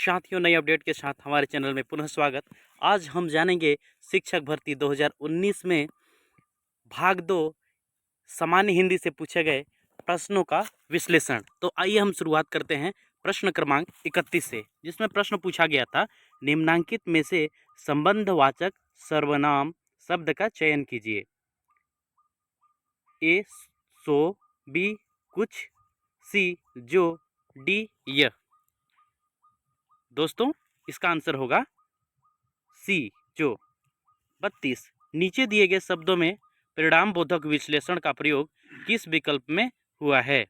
साथियों, नई अपडेट के साथ हमारे चैनल में पुनः स्वागत। आज हम जानेंगे शिक्षक भर्ती 2019 में भाग 2 सामान्य हिंदी से पूछे गए प्रश्नों का विश्लेषण। तो आइए हम शुरुआत करते हैं प्रश्न क्रमांक 31 से, जिसमें प्रश्न पूछा गया था, निम्नांकित में से संबंधवाचक सर्वनाम शब्द का चयन कीजिए। ए सो, बी कुछ, सी जो, डी यह। दोस्तों, इसका आंसर होगा सी जो। 32, नीचे दिए गए शब्दों में परिणाम बोधक विश्लेषण का प्रयोग किस विकल्प में हुआ है?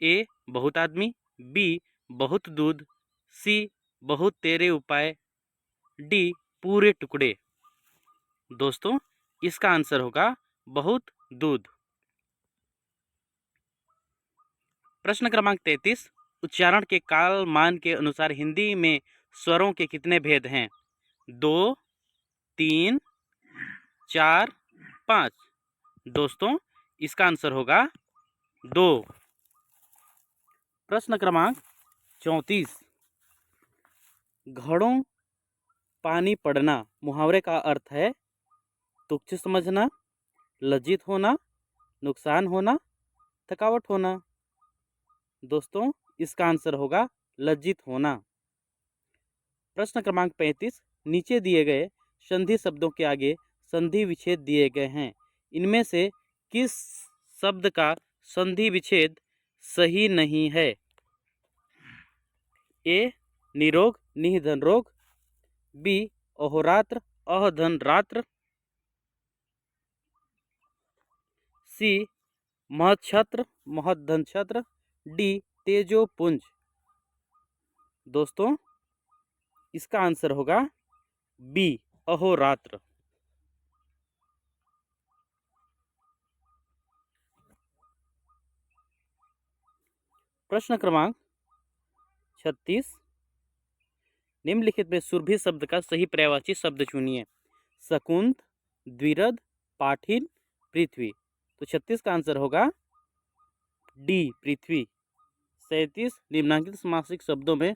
ए बहुत आदमी, बी बहुत दूध, सी बहुत तेरे उपाय, डी पूरे टुकड़े। दोस्तों, इसका आंसर होगा बहुत दूध। प्रश्न क्रमांक 33, उच्चारण के काल मान के अनुसार हिंदी में स्वरों के कितने भेद हैं? 2, 3, 4, 5। दोस्तों, इसका आंसर होगा 2। प्रश्न क्रमांक 34, घड़ों पानी पड़ना मुहावरे का अर्थ है तुच्छ समझना, लज्जित होना, नुकसान होना, थकावट होना। दोस्तों, इसका आंसर होगा लज्जित होना। प्रश्न क्रमांक 35, नीचे दिए गए संधि शब्दों के आगे संधि विच्छेद दिए गए हैं, इनमें से किस शब्द का संधि विच्छेद सही नहीं है? ए निरोग निह धन रोग, बी अहोरात्र अह धन रात्र, सी महच्छत्र महत धन छत्र, डी तेजो पुंज। दोस्तों, इसका आंसर होगा बी अहोरात्र। प्रश्न क्रमांक 36, निम्नलिखित में सुरभि शब्द का सही पर्यायवाची शब्द चुनिए। शकुंत, द्विरद, पाठिन, पृथ्वी। तो 36 का आंसर होगा डी पृथ्वी। 37, निम्नांकित समासिक शब्दों में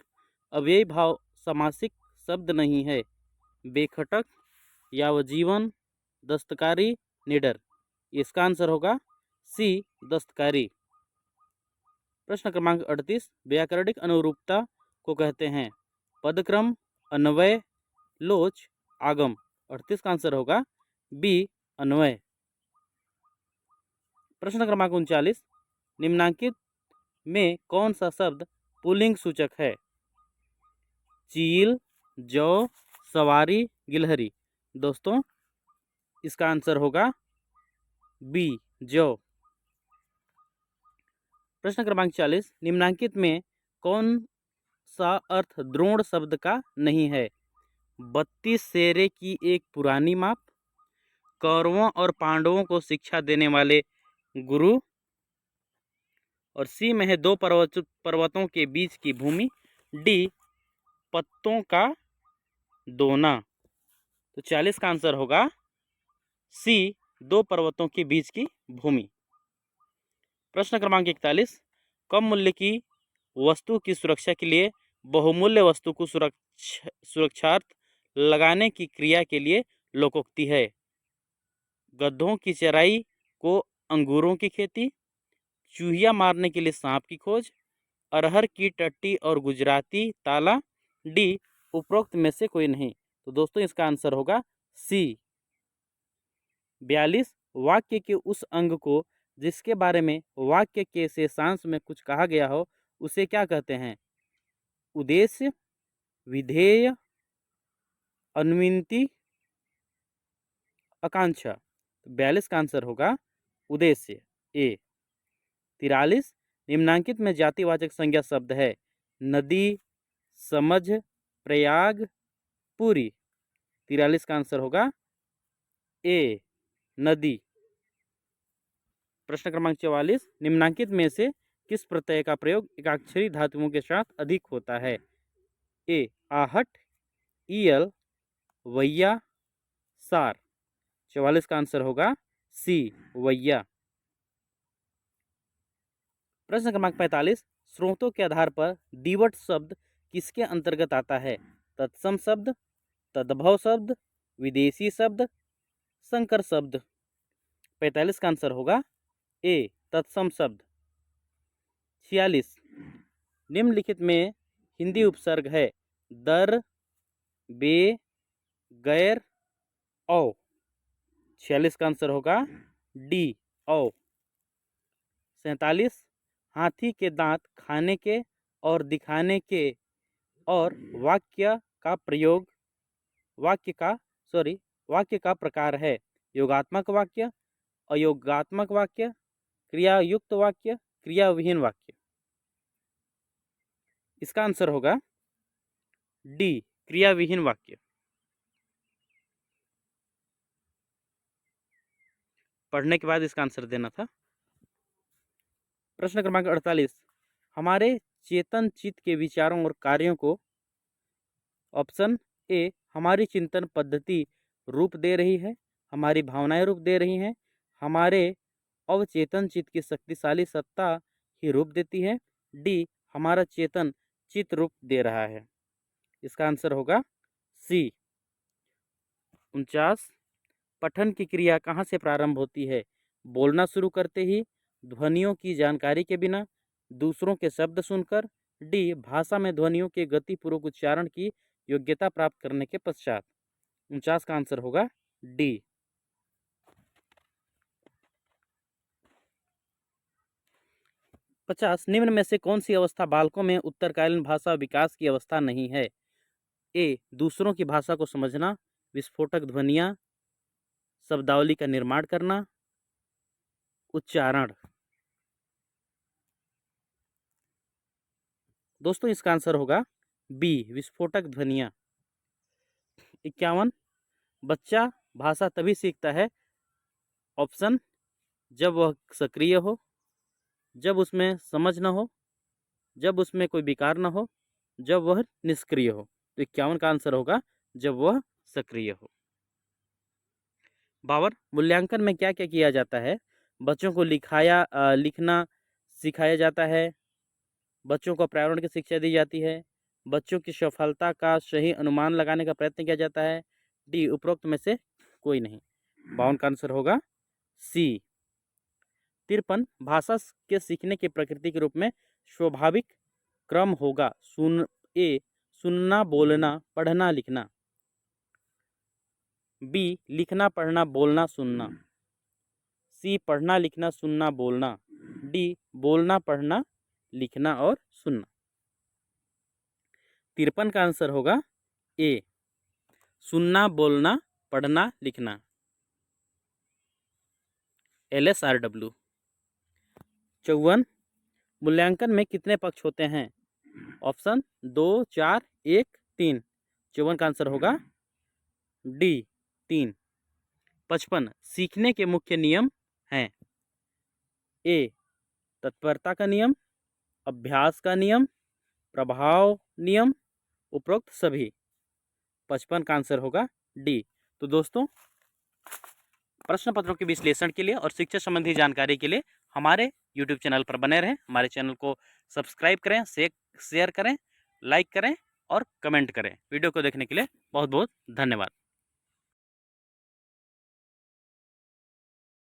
अव्ययी भाव समासिक शब्द नहीं है। बेखटक, यावजीवन, दस्तकारी, निडर। इसका आंसर होगा सी दस्तकारी। प्रश्न क्रमांक 38, व्याकरणिक अनुरूपता को कहते हैं पदक्रम, अन्वय, लोच, आगम। 38 का आंसर होगा बी अन्वय। प्रश्न क्रमांक 39, निम्नांकित में कौन सा शब्द पुल्लिंग सूचक है? चील, जौ, सवारी, गिलहरी। दोस्तों, इसका आंसर होगा बी जौ। प्रश्न क्रमांक 40, निम्नांकित में कौन सा अर्थ द्रोण शब्द का नहीं है? 32 सेरे की एक पुरानी माप, कौरवों और पांडवों को शिक्षा देने वाले गुरु, और सी में है 2 पर्वतों के बीच की भूमि, डी पत्तों का दोना। तो 40 का आंसर होगा सी 2 पर्वतों के बीच की भूमि। प्रश्न क्रमांक 41, कम मूल्य की वस्तु की सुरक्षा के लिए बहुमूल्य वस्तु को सुरक्षार्थ लगाने की क्रिया के लिए लोकोक्ति है। गधों की चराई को अंगूरों की खेती, चूहिया मारने के लिए सांप की खोज, अरहर की टट्टी और गुजराती ताला, डी उपरोक्त में से कोई नहीं। तो दोस्तों, इसका आंसर होगा सी। 42, वाक्य के उस अंग को जिसके बारे में वाक्य के शेषांश में कुछ कहा गया हो उसे क्या कहते हैं? उद्देश्य, विधेय, अनुमिति, आकांक्षा। तो 42 का आंसर होगा उद्देश्य, ए। 43, निम्नांकित में जातिवाचक संज्ञा शब्द है नदी, समझ, प्रयाग, पूरी। 43 का आंसर होगा ए नदी। प्रश्न क्रमांक 44, निम्नांकित में से किस प्रत्यय का प्रयोग एकाक्षरी धातुओं के साथ अधिक होता है? ए आहट, ईयल, वैया, सार। 44 का आंसर होगा सी वैया। प्रश्न क्रमांक 45, स्रोतों के आधार पर दिवट शब्द किसके अंतर्गत आता है? तत्सम शब्द, तद्भव शब्द, विदेशी शब्द, संकर शब्द। 45 का आंसर होगा ए, तत्सम शब्द। 46, निम्नलिखित में हिंदी उपसर्ग है दर, बे, गैर, औ। 46 का आंसर होगा डी, औ। 47, हाथी के दांत खाने के और दिखाने के और वाक्य का प्रकार है योगात्मक वाक्य, अयोगात्मक वाक्य, क्रियायुक्त वाक्य, क्रियाविहीन वाक्य। इसका आंसर होगा डी, क्रियाविहीन वाक्य। पढ़ने के बाद इसका आंसर देना था। प्रश्न क्रमांक 48, हमारे चेतन चित्त के विचारों और कार्यों को ऑप्शन ए हमारी चिंतन पद्धति रूप दे रही है, हमारी भावनाएं रूप दे रही हैं, हमारे अवचेतन चित्त की शक्तिशाली सत्ता ही रूप देती है, डी हमारा चेतन चित्त रूप दे रहा है। इसका आंसर होगा सी। 49, पठन की क्रिया कहाँ से प्रारंभ होती है? बोलना शुरू करते ही, ध्वनियों की जानकारी के बिना, दूसरों के शब्द सुनकर, डी भाषा में ध्वनियों के गतिपूर्वक उच्चारण की योग्यता प्राप्त करने के पश्चात। 49 का आंसर होगा डी। 50, निम्न में से कौन सी अवस्था बालकों में उत्तरकालीन भाषा विकास की अवस्था नहीं है? ए, दूसरों की भाषा को समझना, विस्फोटक ध्वनियाँ, शब्दावली का निर्माण करना, उच्चारण। दोस्तों इसका आंसर होगा बी, विस्फोटक ध्वनियाँ। 51, बच्चा भाषा तभी सीखता है ऑप्शन जब वह सक्रिय हो, जब उसमें समझ न हो, जब उसमें कोई विकार न हो, जब वह निष्क्रिय हो। तो 51 का आंसर होगा जब वह सक्रिय हो। 52, मूल्यांकन में क्या क्या किया जाता है? बच्चों को लिखना सिखाया जाता है, बच्चों को पर्यावरण की शिक्षा दी जाती है, बच्चों की सफलता का सही अनुमान लगाने का प्रयत्न किया जाता है, डी उपरोक्त में से कोई नहीं। 52 का आंसर होगा सी। 53, भाषा के सीखने की प्रकृति के रूप में स्वाभाविक क्रम होगा सुनना, बोलना, पढ़ना, लिखना, बी लिखना, पढ़ना, बोलना, सुनना, सी पढ़ना, लिखना, सुनना, बोलना, डी बोलना, पढ़ना, लिखना और सुनना। 53 का आंसर होगा ए, सुनना, बोलना, पढ़ना, लिखना। LSRW। 54, मूल्यांकन में कितने पक्ष होते हैं? ऑप्शन 2, 4, 1, 3। 54 का आंसर होगा डी, 3। 55, सीखने के मुख्य नियम हैं ए, तत्परता का नियम, अभ्यास का नियम, प्रभाव नियम, उपरोक्त सभी। 55 का आंसर होगा डी। तो दोस्तों प्रश्न पत्रों के विश्लेषण के लिए और शिक्षा संबंधी जानकारी के लिए हमारे YouTube चैनल पर बने रहें। हमारे चैनल को सब्सक्राइब करें, शेयर करें, लाइक करें और कमेंट करें। वीडियो को देखने के लिए बहुत बहुत धन्यवाद।